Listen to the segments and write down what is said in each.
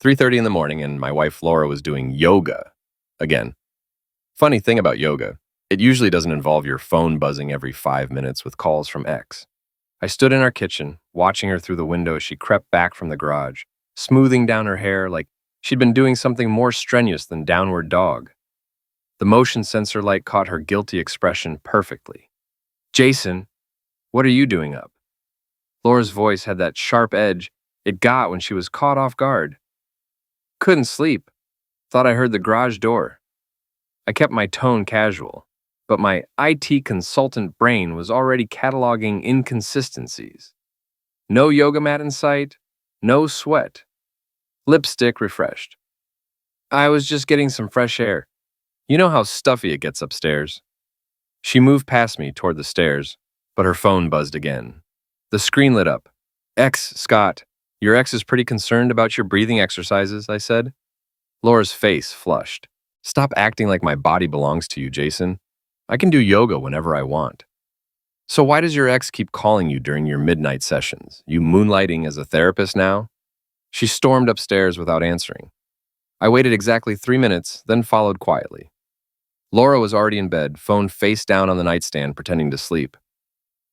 3:30 in the morning, and my wife Laura was doing yoga again. Funny thing about yoga, it usually doesn't involve your phone buzzing every 5 minutes with calls from X. I stood in our kitchen, watching her through the window as she crept back from the garage, smoothing down her hair like she'd been doing something more strenuous than downward dog. The motion sensor light caught her guilty expression perfectly. "Jason, what are you doing up?" Laura's voice had that sharp edge it got when she was caught off guard. "Couldn't sleep. Thought I heard the garage door." I kept my tone casual, but my IT consultant brain was already cataloging inconsistencies. No yoga mat in sight, no sweat. Lipstick refreshed. "I was just getting some fresh air. You know how stuffy it gets upstairs." She moved past me toward the stairs, but her phone buzzed again. The screen lit up. Scott, your ex is pretty concerned about your breathing exercises," I said. Laura's face flushed. "Stop acting like my body belongs to you, Jason. I can do yoga whenever I want." "So why does your ex keep calling you during your midnight sessions? You moonlighting as a therapist now?" She stormed upstairs without answering. I waited exactly 3 minutes, then followed quietly. Laura was already in bed, phone face down on the nightstand, pretending to sleep.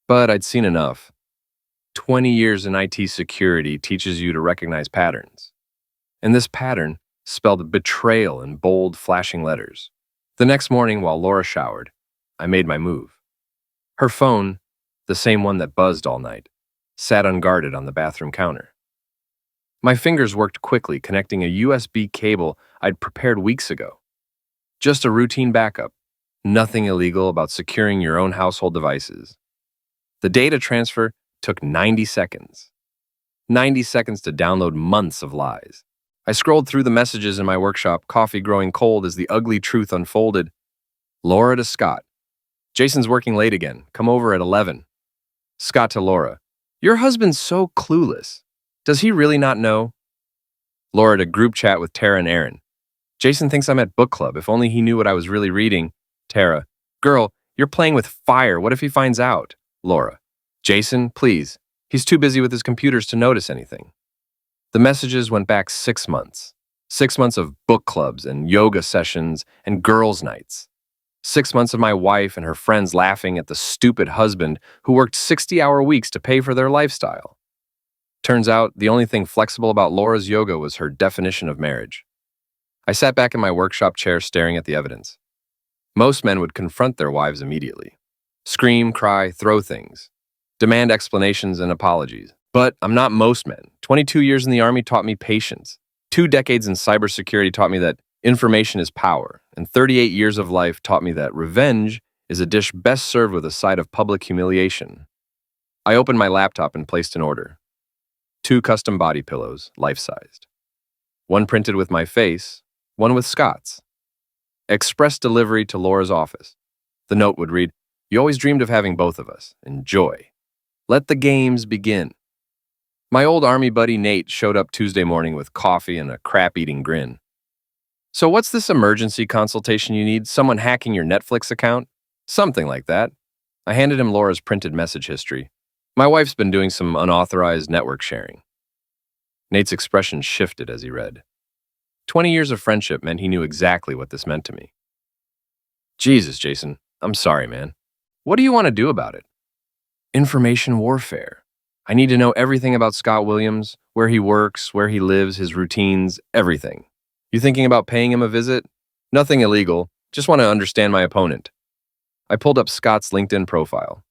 But I'd seen enough. 20 years in IT security teaches you to recognize patterns. And this pattern spelled betrayal in bold, flashing letters. The next morning, while Laura showered, I made my move. Her phone, the same one that buzzed all night, sat unguarded on the bathroom counter. My fingers worked quickly, connecting a USB cable I'd prepared weeks ago. Just a routine backup, nothing illegal about securing your own household devices. The data transfer took 90 seconds. 90 seconds to download months of lies. I scrolled through the messages in my workshop, coffee growing cold as the ugly truth unfolded. Laura to Scott. "Jason's working late again. Come over at 11. Scott to Laura. "Your husband's so clueless. Does he really not know?" Laura to group chat with Tara and Aaron. "Jason thinks I'm at book club. If only he knew what I was really reading." Tara. "Girl, you're playing with fire. What if he finds out?" Laura. "Jason, please. He's too busy with his computers to notice anything." The messages went back 6 months. 6 months of book clubs and yoga sessions and girls' nights. 6 months of my wife and her friends laughing at the stupid husband who worked 60-hour weeks to pay for their lifestyle. Turns out, the only thing flexible about Laura's yoga was her definition of marriage. I sat back in my workshop chair staring at the evidence. Most men would confront their wives immediately. Scream, cry, throw things. Demand explanations and apologies. But I'm not most men. 22 years in the Army taught me patience. 2 decades in cybersecurity taught me that information is power. And 38 years of life taught me that revenge is a dish best served with a side of public humiliation. I opened my laptop and placed an order. 2 custom body pillows, life-sized. One printed with my face, one with Scott's. Express delivery to Laura's office. The note would read, "You always dreamed of having both of us. Enjoy. Let the games begin." My old Army buddy Nate showed up Tuesday morning with coffee and a crap-eating grin. "So what's this emergency consultation you need? Someone hacking your Netflix account?" "Something like that." I handed him Laura's printed message history. "My wife's been doing some unauthorized network sharing." Nate's expression shifted as he read. 20 years of friendship meant he knew exactly what this meant to me. "Jesus, Jason, I'm sorry, man. What do you want to do about it?" "Information warfare. I need to know everything about Scott Williams, where he works, where he lives, his routines, everything." "You thinking about paying him a visit?" "Nothing illegal. Just want to understand my opponent." I pulled up Scott's LinkedIn profile.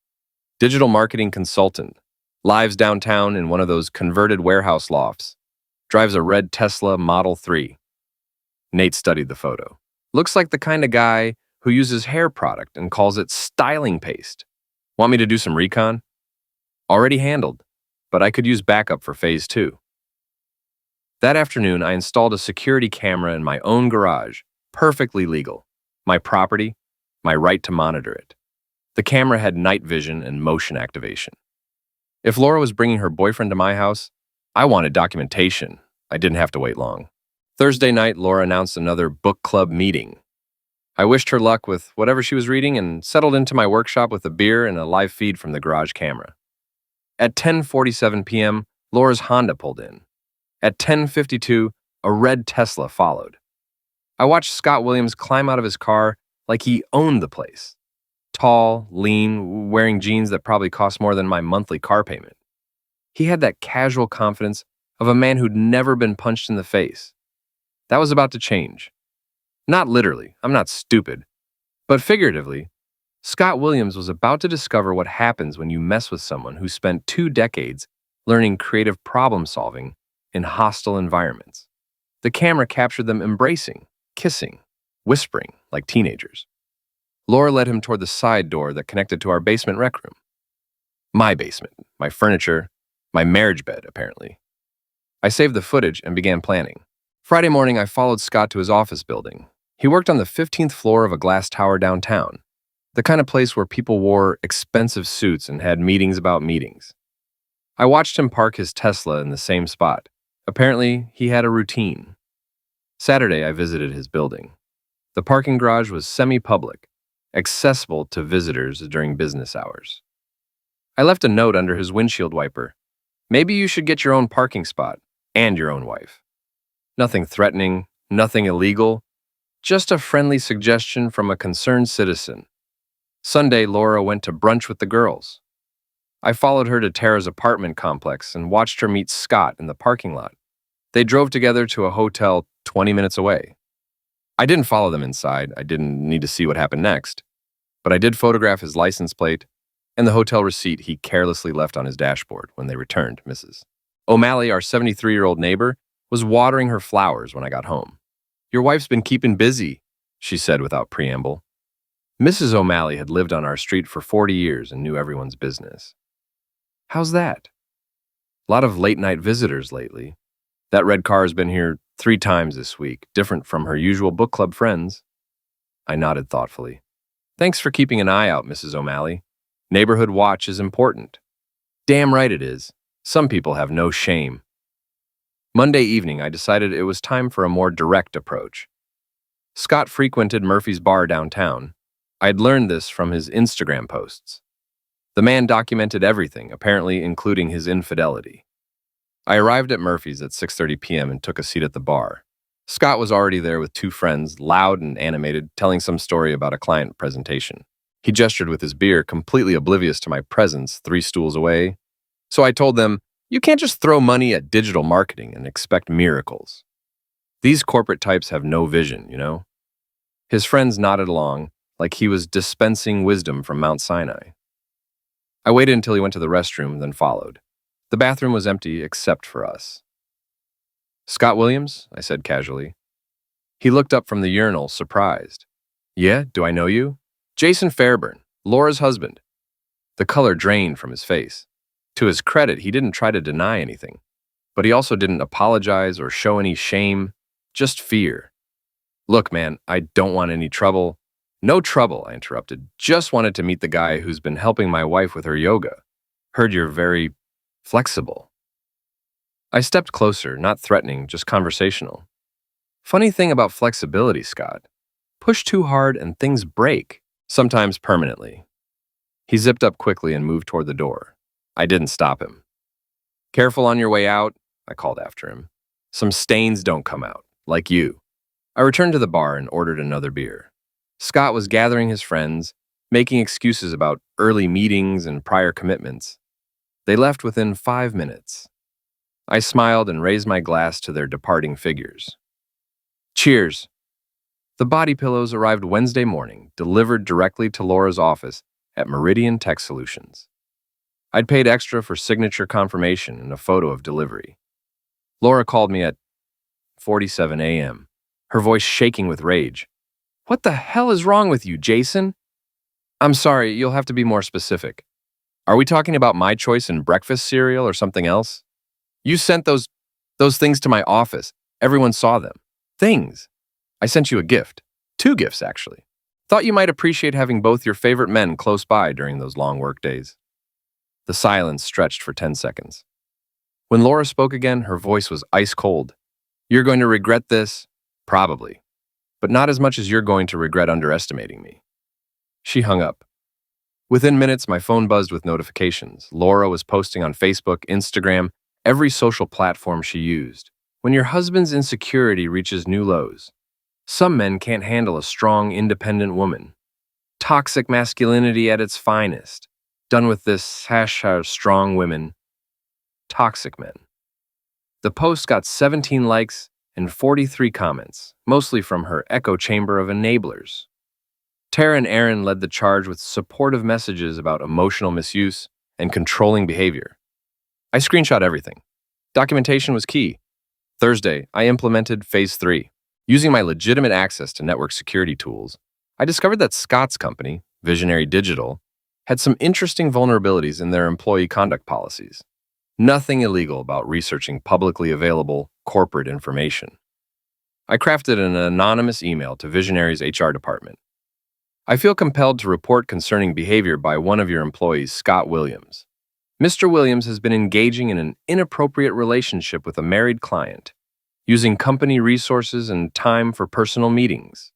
Digital marketing consultant. Lives downtown in one of those converted warehouse lofts. Drives a red Tesla Model 3. Nate studied the photo. "Looks like the kind of guy who uses hair product and calls it styling paste. Want me to do some recon?" "Already handled, but I could use backup for phase 2. That afternoon, I installed a security camera in my own garage, perfectly legal. My property, my right to monitor it. The camera had night vision and motion activation. If Laura was bringing her boyfriend to my house, I wanted documentation. I didn't have to wait long. Thursday night, Laura announced another book club meeting. I wished her luck with whatever she was reading and settled into my workshop with a beer and a live feed from the garage camera. At 10:47 p.m., Laura's Honda pulled in. At 10:52, A red Tesla followed. I watched Scott Williams climb out of his car like he owned the place. Tall, lean, wearing jeans that probably cost more than my monthly car payment. He had that casual confidence of a man who'd never been punched in the face. That was about to change. Not literally, I'm not stupid, but figuratively, Scott Williams was about to discover what happens when you mess with someone who spent 2 decades learning creative problem solving in hostile environments. The camera captured them embracing, kissing, whispering like teenagers. Laura led him toward the side door that connected to our basement rec room. My basement, my furniture, my marriage bed, apparently. I saved the footage and began planning. Friday morning, I followed Scott to his office building. He worked on the 15th floor of a glass tower downtown, the kind of place where people wore expensive suits and had meetings about meetings. I watched him park his Tesla in the same spot. Apparently, he had a routine. Saturday, I visited his building. The parking garage was semi-public, accessible to visitors during business hours. I left a note under his windshield wiper. Maybe you should get your own parking spot and your own wife. Nothing threatening, nothing illegal, just a friendly suggestion from a concerned citizen. Sunday, Laura went to brunch with the girls. I followed her to Tara's apartment complex and watched her meet Scott in the parking lot. They drove together to a hotel 20 minutes away. I didn't follow them inside. I didn't need to see what happened next. But I did photograph his license plate and the hotel receipt he carelessly left on his dashboard when they returned, Mrs. O'Malley, our 73-year-old neighbor, was watering her flowers when I got home. Your wife's been keeping busy, she said without preamble. Mrs. O'Malley had lived on our street for 40 years and knew everyone's business. How's that? A lot of late-night visitors lately. That red car has been here 3 times this week, different from her usual book club friends. I nodded thoughtfully. Thanks for keeping an eye out, Mrs. O'Malley. Neighborhood watch is important. Damn right it is. Some people have no shame. Monday evening, I decided it was time for a more direct approach. Scott frequented Murphy's bar downtown. I had learned this from his Instagram posts. The man documented everything, apparently including his infidelity. I arrived at Murphy's at 6:30 p.m. and took a seat at the bar. Scott was already there with 2 friends, loud and animated, telling some story about a client presentation. He gestured with his beer, completely oblivious to my presence 3 stools away. So I told them, you can't just throw money at digital marketing and expect miracles. These corporate types have no vision, you know? His friends nodded along, like he was dispensing wisdom from Mount Sinai. I waited until he went to the restroom, then followed. The bathroom was empty except for us. Scott Williams? I said casually. He looked up from the urinal, surprised. Yeah, do I know you? Jason Fairburn, Laura's husband. The color drained from his face. To his credit, he didn't try to deny anything, but he also didn't apologize or show any shame, just fear. Look, man, I don't want any trouble. No trouble, I interrupted. Just wanted to meet the guy who's been helping my wife with her yoga. Heard you're very flexible. I stepped closer, not threatening, just conversational. Funny thing about flexibility, Scott. Push too hard and things break, sometimes permanently. He zipped up quickly and moved toward the door. I didn't stop him. Careful on your way out, I called after him. Some stains don't come out, like you. I returned to the bar and ordered another beer. Scott was gathering his friends, making excuses about early meetings and prior commitments. They left within 5 minutes. I smiled and raised my glass to their departing figures. Cheers. The body pillows arrived Wednesday morning, delivered directly to Laura's office at Meridian Tech Solutions. I'd paid extra for signature confirmation and a photo of delivery. Laura called me at 4:47 a.m., her voice shaking with rage. What the hell is wrong with you, Jason? I'm sorry, you'll have to be more specific. Are we talking about my choice in breakfast cereal or something else? You sent those things to my office. Everyone saw them. Things. I sent you a gift. 2 gifts, actually. Thought you might appreciate having both your favorite men close by during those long work days. The silence stretched for 10 seconds. When Laura spoke again, her voice was ice cold. You're going to regret this? Probably. But not as much as you're going to regret underestimating me. She hung up. Within minutes, my phone buzzed with notifications. Laura was posting on Facebook, Instagram, every social platform she used. When your husband's insecurity reaches new lows, some men can't handle a strong, independent woman. Toxic masculinity at its finest. Done with this hashtag strong women, toxic men. The post got 17 likes and 43 comments, mostly from her echo chamber of enablers. Tara and Aaron led the charge with supportive messages about emotional misuse and controlling behavior. I screenshot everything. Documentation was key. Thursday, I implemented Phase 3. Using my legitimate access to network security tools, I discovered that Scott's company, Visionary Digital, had some interesting vulnerabilities in their employee conduct policies. Nothing illegal about researching publicly available corporate information. I crafted an anonymous email to Visionary's HR department. I feel compelled to report concerning behavior by one of your employees, Scott Williams. Mr. Williams has been engaging in an inappropriate relationship with a married client, using company resources and time for personal meetings.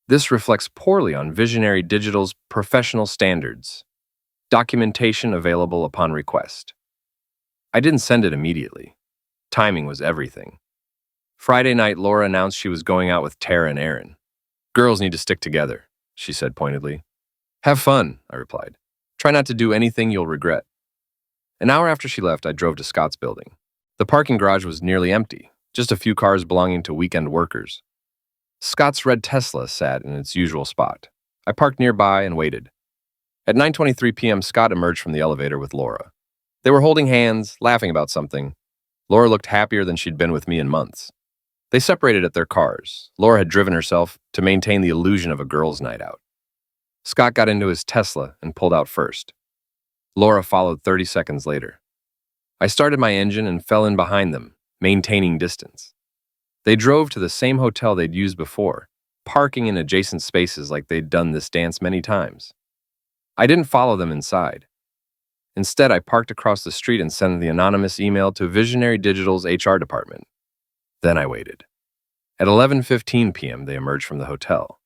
This reflects poorly on Visionary Digital's professional standards. Documentation available upon request. I didn't send it immediately. Timing was everything. Friday night, Laura announced she was going out with Tara and Aaron. Girls need to stick together, she said pointedly. Have fun, I replied. Try not to do anything you'll regret. An hour after she left, I drove to Scott's building. The parking garage was nearly empty, just a few cars belonging to weekend workers. Scott's red Tesla sat in its usual spot. I parked nearby and waited. At 9:23 p.m., Scott emerged from the elevator with Laura. They were holding hands, laughing about something. Laura looked happier than she'd been with me in months. They separated at their cars. Laura had driven herself to maintain the illusion of a girls' night out. Scott got into his Tesla and pulled out first. Laura followed 30 seconds later. I started my engine and fell in behind them, maintaining distance. They drove to the same hotel they'd used before, parking in adjacent spaces like they'd done this dance many times. I didn't follow them inside. Instead, I parked across the street and sent the anonymous email to Visionary Digital's HR department. Then I waited. At 11:15 p.m., they emerged from the hotel.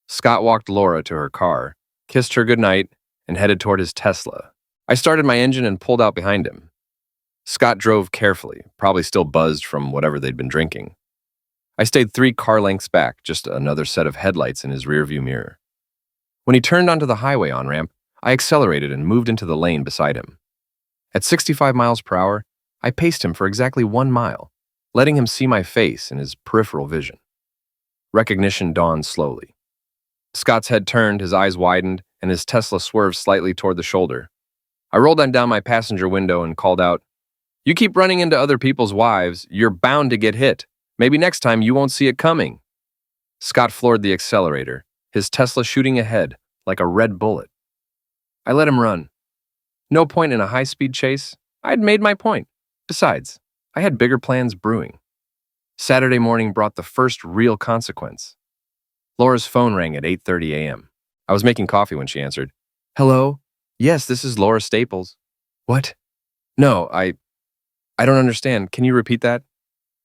Scott walked Laura to her car, kissed her goodnight, and headed toward his Tesla. I started my engine and pulled out behind him. Scott drove carefully, probably still buzzed from whatever they'd been drinking. I stayed 3 car lengths back, just another set of headlights in his rearview mirror. When he turned onto the highway on-ramp, I accelerated and moved into the lane beside him. At 65 miles per hour, I paced him for exactly 1 mile, letting him see my face in his peripheral vision. Recognition dawned slowly. Scott's head turned, his eyes widened, and his Tesla swerved slightly toward the shoulder. I rolled down my passenger window and called out, "You keep running into other people's wives, you're bound to get hit. Maybe next time you won't see it coming." Scott floored the accelerator, his Tesla shooting ahead like a red bullet. I let him run. No point in a high-speed chase. I had made my point. Besides, I had bigger plans brewing. Saturday morning brought the first real consequence. Laura's phone rang at 8:30 a.m. I was making coffee when she answered. "Hello? Yes, this is Laura Staples." "What?" "No, I don't understand. Can you repeat that?"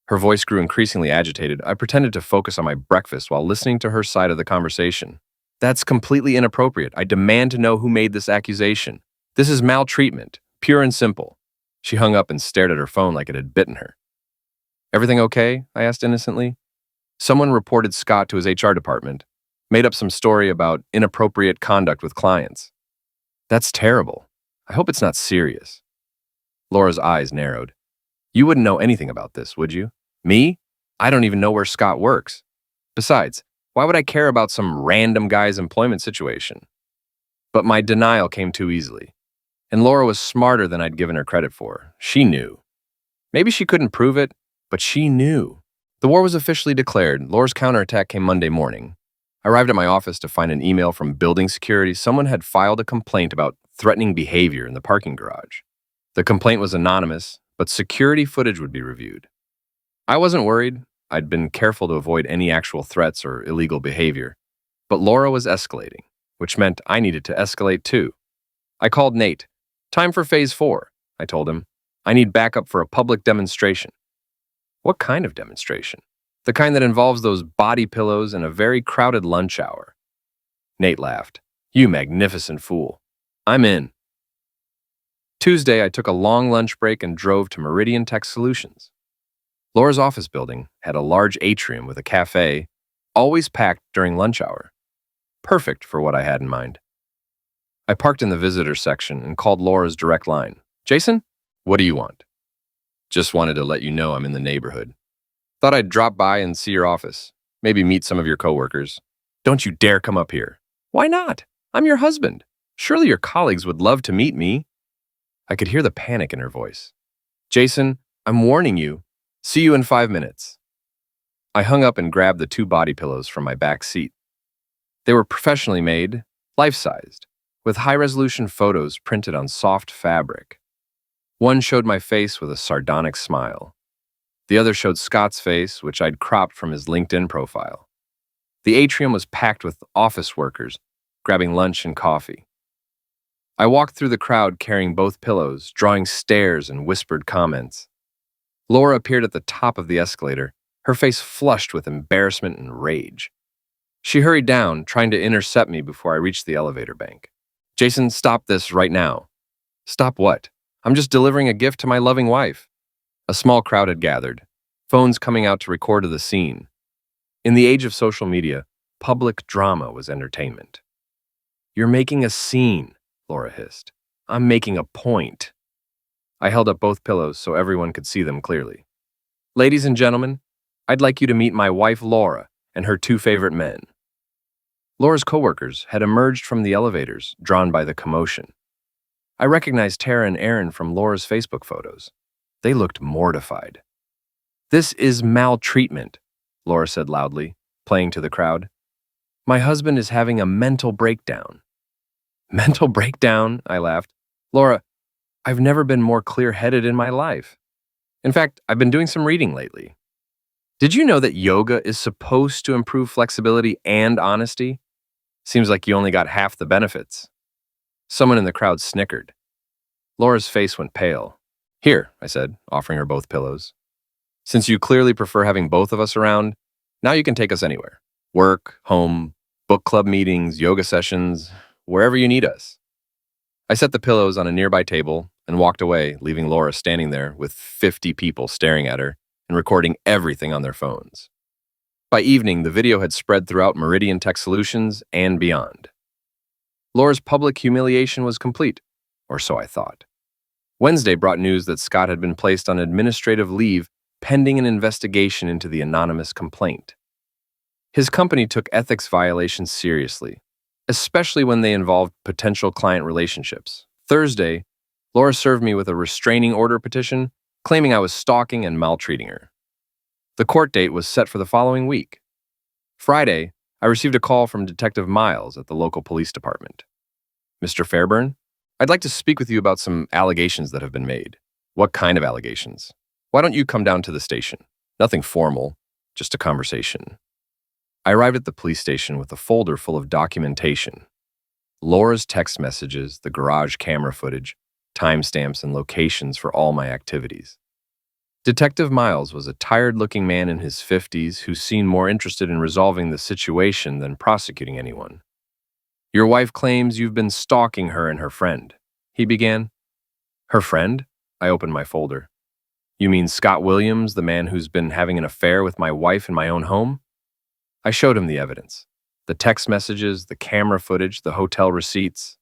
Her voice grew increasingly agitated. I pretended to focus on my breakfast while listening to her side of the conversation. "That's completely inappropriate. I demand to know who made this accusation. This is maltreatment, pure and simple." She hung up and stared at her phone like it had bitten her. "Everything okay?" I asked innocently. "Someone reported Scott to his HR department, made up some story about inappropriate conduct with clients." "That's terrible. I hope it's not serious." Laura's eyes narrowed. "You wouldn't know anything about this, would you?" "Me? I don't even know where Scott works. Besides, why would I care about some random guy's employment situation?" But my denial came too easily. And Laura was smarter than I'd given her credit for. She knew. Maybe she couldn't prove it, but she knew. The war was officially declared. Laura's counterattack came Monday morning. I arrived at my office to find an email from building security. Someone had filed a complaint about threatening behavior in the parking garage. The complaint was anonymous, but security footage would be reviewed. I wasn't worried. I'd been careful to avoid any actual threats or illegal behavior. But Laura was escalating, which meant I needed to escalate too. I called Nate. "Time for Phase 4, I told him. "I need backup for a public demonstration." "What kind of demonstration?" "The kind that involves those body pillows and a very crowded lunch hour." Nate laughed. "You magnificent fool. I'm in." Tuesday, I took a long lunch break and drove to Meridian Tech Solutions. Laura's office building had a large atrium with a cafe, always packed during lunch hour. Perfect for what I had in mind. I parked in the visitor section and called Laura's direct line. Jason, what do you want? Just wanted to let you know I'm in the neighborhood. Thought I'd drop by and see your office. Maybe meet some of your coworkers. Don't you dare come up here. Why not? I'm your husband. Surely your colleagues would love to meet me. I could hear the panic in her voice. Jason, I'm warning you. See you in 5 minutes. I hung up and grabbed the 2 body pillows from my back seat. They were professionally made, life-sized, with high-resolution photos printed on soft fabric. One showed my face with a sardonic smile. The other showed Scott's face, which I'd cropped from his LinkedIn profile. The atrium was packed with office workers, grabbing lunch and coffee. I walked through the crowd carrying both pillows, drawing stares and whispered comments. Laura appeared at the top of the escalator, her face flushed with embarrassment and rage. She hurried down, trying to intercept me before I reached the elevator bank. Jason, stop this right now. Stop what? I'm just delivering a gift to my loving wife. A small crowd had gathered, phones coming out to record the scene. In the age of social media, public drama was entertainment. You're making a scene, Laura hissed. I'm making a point. I held up both pillows so everyone could see them clearly. Ladies and gentlemen, I'd like you to meet my wife Laura and her 2 favorite men. Laura's coworkers had emerged from the elevators, drawn by the commotion. I recognized Tara and Aaron from Laura's Facebook photos. They looked mortified. This is maltreatment, Laura said loudly, playing to the crowd. My husband is having a mental breakdown. Mental breakdown? I laughed. Laura, I've never been more clear-headed in my life. In fact, I've been doing some reading lately. Did you know that yoga is supposed to improve flexibility and honesty? Seems like you only got half the benefits. Someone in the crowd snickered. Laura's face went pale. Here, I said, offering her both pillows. Since you clearly prefer having both of us around, now you can take us anywhere. Work, home, book club meetings, yoga sessions, wherever you need us. I set the pillows on a nearby table and walked away, leaving Laura standing there with 50 people staring at her and recording everything on their phones. By evening, the video had spread throughout Meridian Tech Solutions and beyond. Laura's public humiliation was complete, or so I thought. Wednesday brought news that Scott had been placed on administrative leave pending an investigation into the anonymous complaint. His company took ethics violations seriously, especially when they involved potential client relationships. Thursday, Laura served me with a restraining order petition claiming I was stalking and maltreating her. The court date was set for the following week. Friday, I received a call from Detective Miles at the local police department. Mr. Fairburn, I'd like to speak with you about some allegations that have been made. What kind of allegations? Why don't you come down to the station? Nothing formal, just a conversation. I arrived at the police station with a folder full of documentation. Laura's text messages, the garage camera footage, timestamps, and locations for all my activities. Detective Miles was a tired-looking man in his 50s who seemed more interested in resolving the situation than prosecuting anyone. Your wife claims you've been stalking her and her friend, he began. Her friend? I opened my folder. You mean Scott Williams, the man who's been having an affair with my wife in my own home? I showed him the evidence. The text messages, the camera footage, the hotel receipts.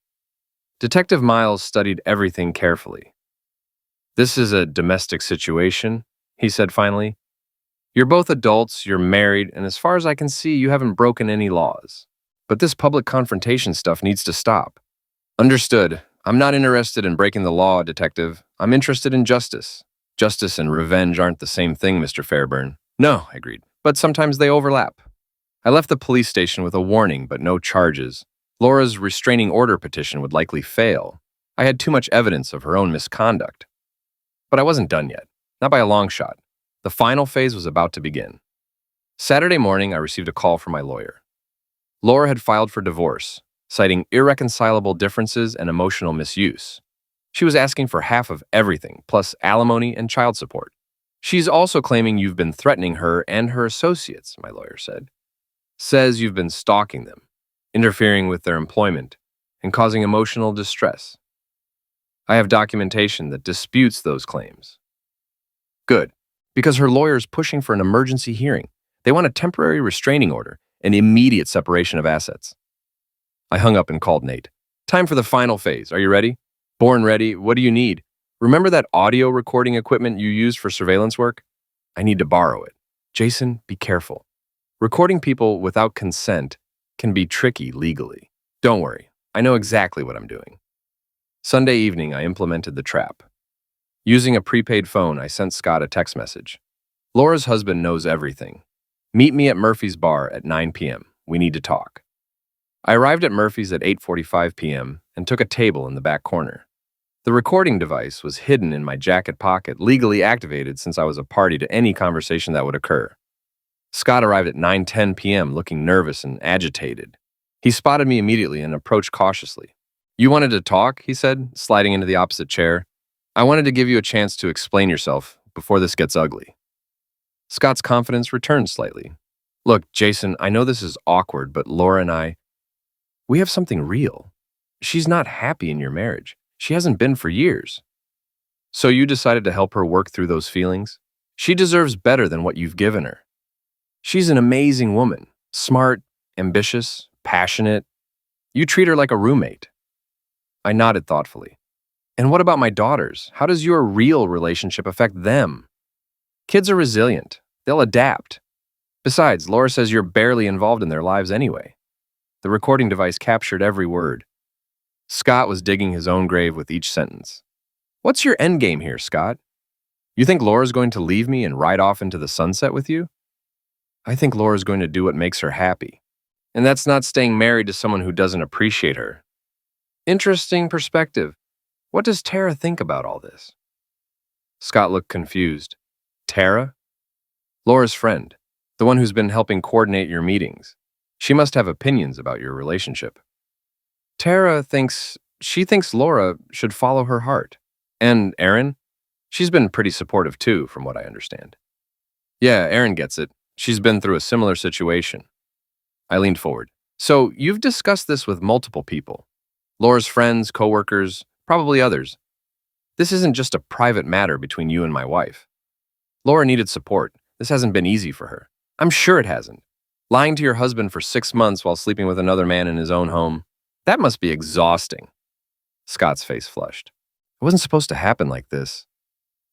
Detective Miles studied everything carefully. This is a domestic situation, he said finally. You're both adults, you're married, and as far as I can see, you haven't broken any laws. But this public confrontation stuff needs to stop. Understood. I'm not interested in breaking the law, Detective. I'm interested in justice. Justice and revenge aren't the same thing, Mr. Fairburn. No, I agreed, but sometimes they overlap. I left the police station with a warning, but no charges. Laura's restraining order petition would likely fail. I had too much evidence of her own misconduct. But I wasn't done yet, not by a long shot. The final phase was about to begin. Saturday morning, I received a call from my lawyer. Laura had filed for divorce, citing irreconcilable differences and emotional misuse. She was asking for half of everything, plus alimony and child support. She's also claiming you've been threatening her and her associates, my lawyer said. Says you've been stalking them, interfering with their employment, and causing emotional distress. I have documentation that disputes those claims. Good. because her lawyer is pushing for an emergency hearing. They want a temporary restraining order and immediate separation of assets. I hung up and called Nate. Time for the final phase. Are you ready? Born ready. What do you need? Remember that audio recording equipment you used for surveillance work? I need to borrow it. Jason, be careful. Recording people without consent can be tricky legally. Don't worry. I know exactly what I'm doing. Sunday evening, I implemented the trap. Using a prepaid phone, I sent Scott a text message. Laura's husband knows everything. Meet me at Murphy's bar at 9 p.m. We need to talk. I arrived at Murphy's at 8:45 p.m. and took a table in the back corner. The recording device was hidden in my jacket pocket, legally activated since I was a party to any conversation that would occur. Scott arrived at 9:10 p.m. looking nervous and agitated. He spotted me immediately and approached cautiously. You wanted to talk, he said, sliding into the opposite chair. I wanted to give you a chance to explain yourself before this gets ugly. Scott's confidence returned slightly. Look, Jason, I know this is awkward, but Laura and we have something real. She's not happy in your marriage. She hasn't been for years. So you decided to help her work through those feelings? She deserves better than what you've given her. She's an amazing woman, smart, ambitious, passionate. You treat her like a roommate. I nodded thoughtfully. And what about my daughters? How does your real relationship affect them? Kids are resilient. They'll adapt. Besides, Laura says you're barely involved in their lives anyway. The recording device captured every word. Scott was digging his own grave with each sentence. What's your endgame here, Scott? You think Laura's going to leave me and ride off into the sunset with you? I think Laura's going to do what makes her happy. And that's not staying married to someone who doesn't appreciate her. Interesting perspective. What does Tara think about all this? Scott looked confused. Tara? Laura's friend, the one who's been helping coordinate your meetings. She must have opinions about your relationship. Tara thinks Laura should follow her heart. And Erin? She's been pretty supportive too, from what I understand. Yeah, Erin gets it. She's been through a similar situation. I leaned forward. So you've discussed this with multiple people. Laura's friends, coworkers, probably others. This isn't just a private matter between you and my wife. Laura needed support. This hasn't been easy for her. I'm sure it hasn't. Lying to your husband for 6 months while sleeping with another man in his own home, that must be exhausting. Scott's face flushed. It wasn't supposed to happen like this.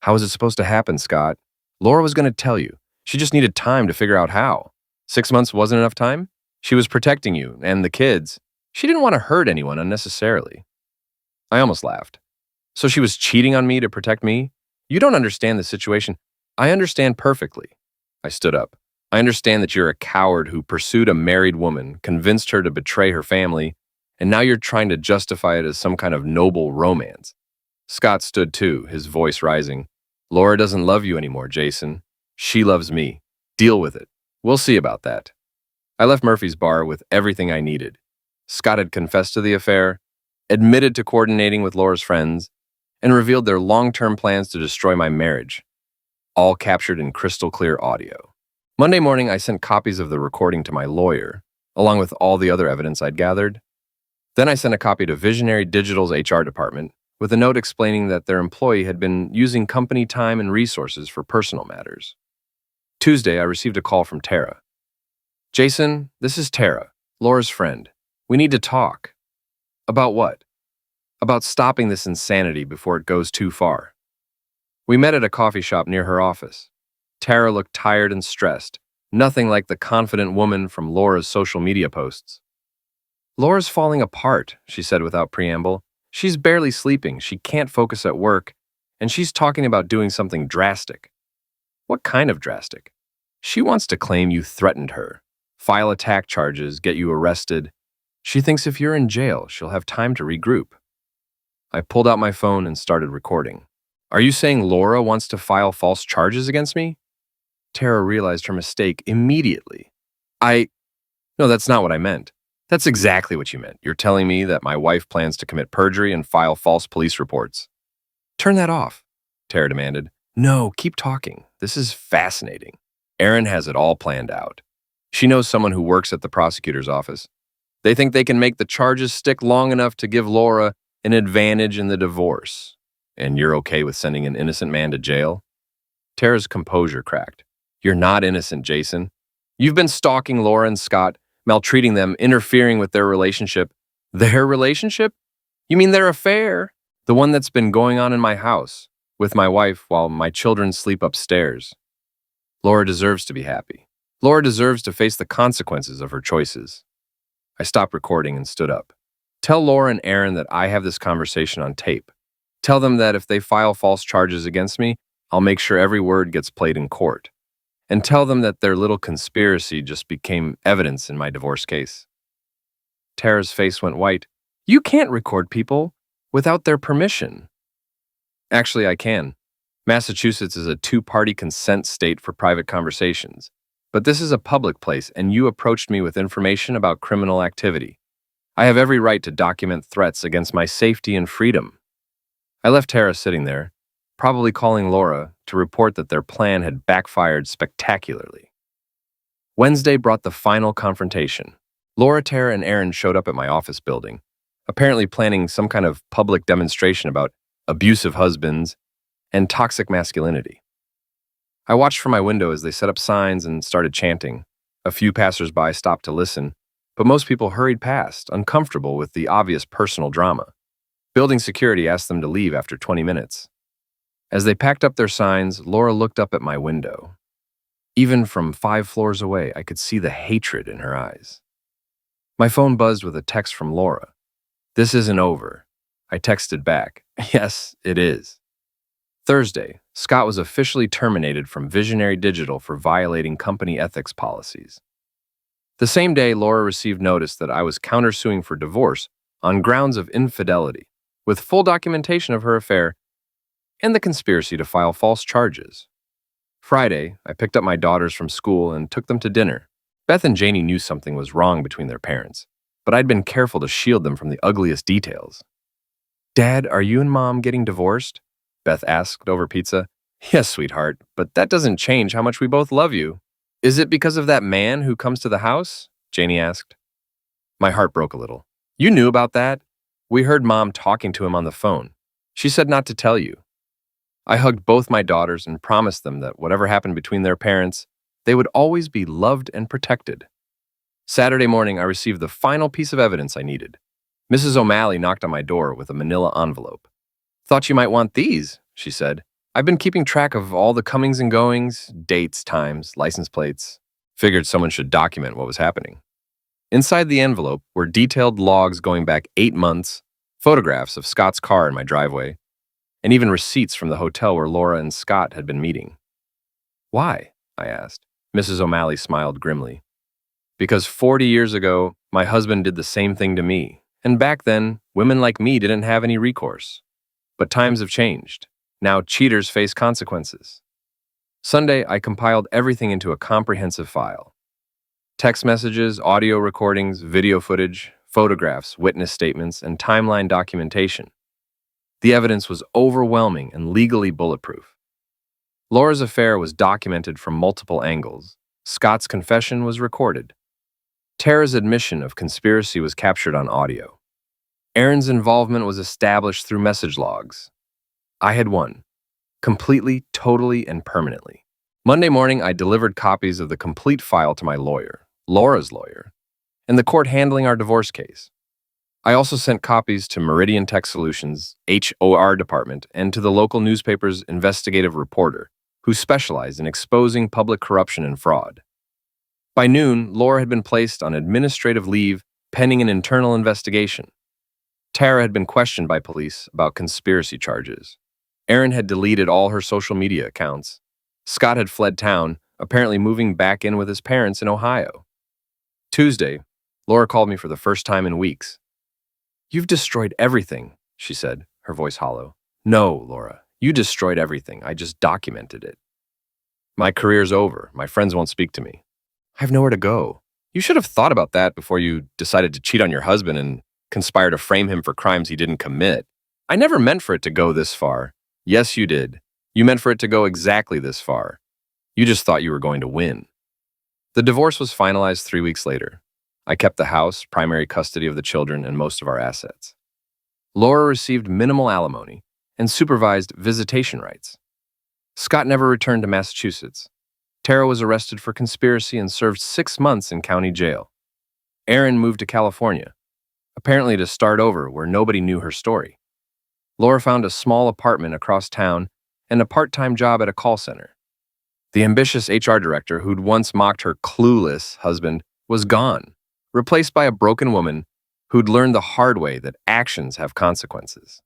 How was it supposed to happen, Scott? Laura was going to tell you. She just needed time to figure out how. 6 months wasn't enough time? She was protecting you and the kids. She didn't want to hurt anyone unnecessarily. I almost laughed. So she was cheating on me to protect me? You don't understand the situation. I understand perfectly. I stood up. I understand that you're a coward who pursued a married woman, convinced her to betray her family, and now you're trying to justify it as some kind of noble romance. Scott stood too, his voice rising. Laura doesn't love you anymore, Jason. She loves me. Deal with it. We'll see about that. I left Murphy's bar with everything I needed. Scott had confessed to the affair, admitted to coordinating with Laura's friends, and revealed their long-term plans to destroy my marriage, all captured in crystal clear audio. Monday morning, I sent copies of the recording to my lawyer, along with all the other evidence I'd gathered. Then I sent a copy to Visionary Digital's HR department with a note explaining that their employee had been using company time and resources for personal matters. Tuesday, I received a call from Tara. Jason, this is Tara, Laura's friend. We need to talk. About what? About stopping this insanity before it goes too far. We met at a coffee shop near her office. Tara looked tired and stressed, nothing like the confident woman from Laura's social media posts. Laura's falling apart, she said without preamble. She's barely sleeping, she can't focus at work, and she's talking about doing something drastic. What kind of drastic? She wants to claim you threatened her, file attack charges, get you arrested. She thinks if you're in jail, she'll have time to regroup. I pulled out my phone and started recording. Are you saying Laura wants to file false charges against me? Tara realized her mistake immediately. No, that's not what I meant. That's exactly what you meant. You're telling me that my wife plans to commit perjury and file false police reports. Turn that off, Tara demanded. No, keep talking. This is fascinating. Erin has it all planned out. She knows someone who works at the prosecutor's office. They think they can make the charges stick long enough to give Laura an advantage in the divorce. And you're okay with sending an innocent man to jail? Tara's composure cracked. You're not innocent, Jason. You've been stalking Laura and Scott, maltreating them, interfering with their relationship. Their relationship? You mean their affair? The one that's been going on in my house, with my wife while my children sleep upstairs. Laura deserves to be happy. Laura deserves to face the consequences of her choices. I stopped recording and stood up. Tell Laura and Aaron that I have this conversation on tape. Tell them that if they file false charges against me, I'll make sure every word gets played in court. And tell them that their little conspiracy just became evidence in my divorce case. Tara's face went white. You can't record people without their permission. Actually, I can. Massachusetts is a two-party consent state for private conversations. But this is a public place, and you approached me with information about criminal activity. I have every right to document threats against my safety and freedom. I left Tara sitting there, probably calling Laura to report that their plan had backfired spectacularly. Wednesday brought the final confrontation. Laura, Tara, and Aaron showed up at my office building, apparently planning some kind of public demonstration about abusive husbands and toxic masculinity. I watched from my window as they set up signs and started chanting. A few passersby stopped to listen, but most people hurried past, uncomfortable with the obvious personal drama. Building security asked them to leave after 20 minutes. As they packed up their signs, Laura looked up at my window. Even from 5 floors away, I could see the hatred in her eyes. My phone buzzed with a text from Laura. This isn't over. I texted back. Yes, it is. Thursday, Scott was officially terminated from Visionary Digital for violating company ethics policies. The same day, Laura received notice that I was countersuing for divorce on grounds of infidelity, with full documentation of her affair and the conspiracy to file false charges. Friday, I picked up my daughters from school and took them to dinner. Beth and Janie knew something was wrong between their parents, but I'd been careful to shield them from the ugliest details. Dad, are you and Mom getting divorced? Beth asked over pizza. Yes, sweetheart, but that doesn't change how much we both love you. Is it because of that man who comes to the house? Janie asked. My heart broke a little. You knew about that? We heard Mom talking to him on the phone. She said not to tell you. I hugged both my daughters and promised them that whatever happened between their parents, they would always be loved and protected. Saturday morning, I received the final piece of evidence I needed. Mrs. O'Malley knocked on my door with a manila envelope. Thought you might want these, she said. I've been keeping track of all the comings and goings, dates, times, license plates. Figured someone should document what was happening. Inside the envelope were detailed logs going back 8 months, photographs of Scott's car in my driveway, and even receipts from the hotel where Laura and Scott had been meeting. Why? I asked. Mrs. O'Malley smiled grimly. Because 40 years ago, my husband did the same thing to me, and back then, women like me didn't have any recourse. But times have changed. Now cheaters face consequences. Sunday, I compiled everything into a comprehensive file. Text messages, audio recordings, video footage, photographs, witness statements, and timeline documentation. The evidence was overwhelming and legally bulletproof. Laura's affair was documented from multiple angles. Scott's confession was recorded. Tara's admission of conspiracy was captured on audio. Aaron's involvement was established through message logs. I had won. Completely, totally, and permanently. Monday morning, I delivered copies of the complete file to my lawyer, Laura's lawyer, and the court handling our divorce case. I also sent copies to Meridian Tech Solutions, HOR department, and to the local newspaper's investigative reporter, who specialized in exposing public corruption and fraud. By noon, Laura had been placed on administrative leave pending an internal investigation. Tara had been questioned by police about conspiracy charges. Aaron had deleted all her social media accounts. Scott had fled town, apparently moving back in with his parents in Ohio. Tuesday, Laura called me for the first time in weeks. You've destroyed everything, she said, her voice hollow. No, Laura, you destroyed everything. I just documented it. My career's over. My friends won't speak to me. I have nowhere to go. You should have thought about that before you decided to cheat on your husband and conspire to frame him for crimes he didn't commit. I never meant for it to go this far. Yes, you did. You meant for it to go exactly this far. You just thought you were going to win. The divorce was finalized 3 weeks later. I kept the house, primary custody of the children, and most of our assets. Laura received minimal alimony and supervised visitation rights. Scott never returned to Massachusetts. Tara was arrested for conspiracy and served 6 months in county jail. Erin moved to California, apparently to start over where nobody knew her story. Laura found a small apartment across town and a part-time job at a call center. The ambitious HR director who'd once mocked her clueless husband was gone, replaced by a broken woman who'd learned the hard way that actions have consequences.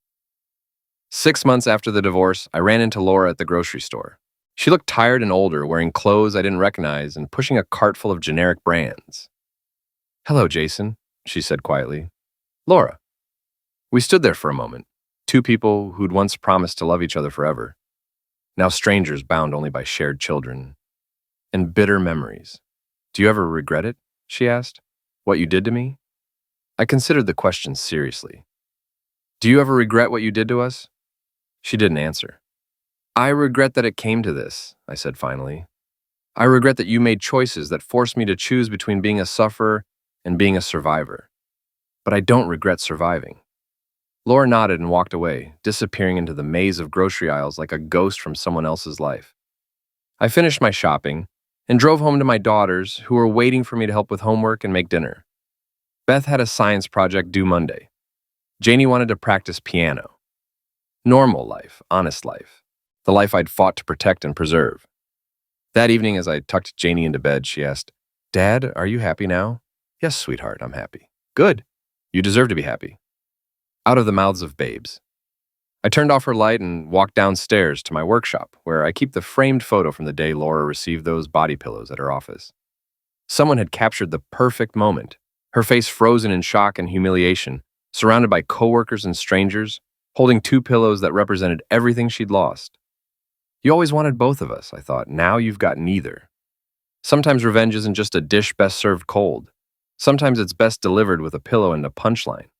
6 months after the divorce, I ran into Laura at the grocery store. She looked tired and older, wearing clothes I didn't recognize and pushing a cart full of generic brands. "Hello, Jason," she said quietly. "Laura." We stood there for a moment, two people who'd once promised to love each other forever, now strangers bound only by shared children and bitter memories. "Do you ever regret it?" she asked. "What you did to me?" I considered the question seriously. "Do you ever regret what you did to us?" She didn't answer. "I regret that it came to this," I said finally. "I regret that you made choices that forced me to choose between being a sufferer and being a survivor. But I don't regret surviving." Laura nodded and walked away, disappearing into the maze of grocery aisles like a ghost from someone else's life. I finished my shopping and drove home to my daughters, who were waiting for me to help with homework and make dinner. Beth had a science project due Monday. Janie wanted to practice piano. Normal life, honest life, the life I'd fought to protect and preserve. That evening, as I tucked Janie into bed, she asked, "Dad, are you happy now?" "Yes, sweetheart, I'm happy." "Good. You deserve to be happy." Out of the mouths of babes. I turned off her light and walked downstairs to my workshop, where I keep the framed photo from the day Laura received those body pillows at her office. Someone had captured the perfect moment, her face frozen in shock and humiliation, surrounded by coworkers and strangers, holding two pillows that represented everything she'd lost. You always wanted both of us, I thought. Now you've got neither. Sometimes revenge isn't just a dish best served cold. Sometimes it's best delivered with a pillow and a punchline.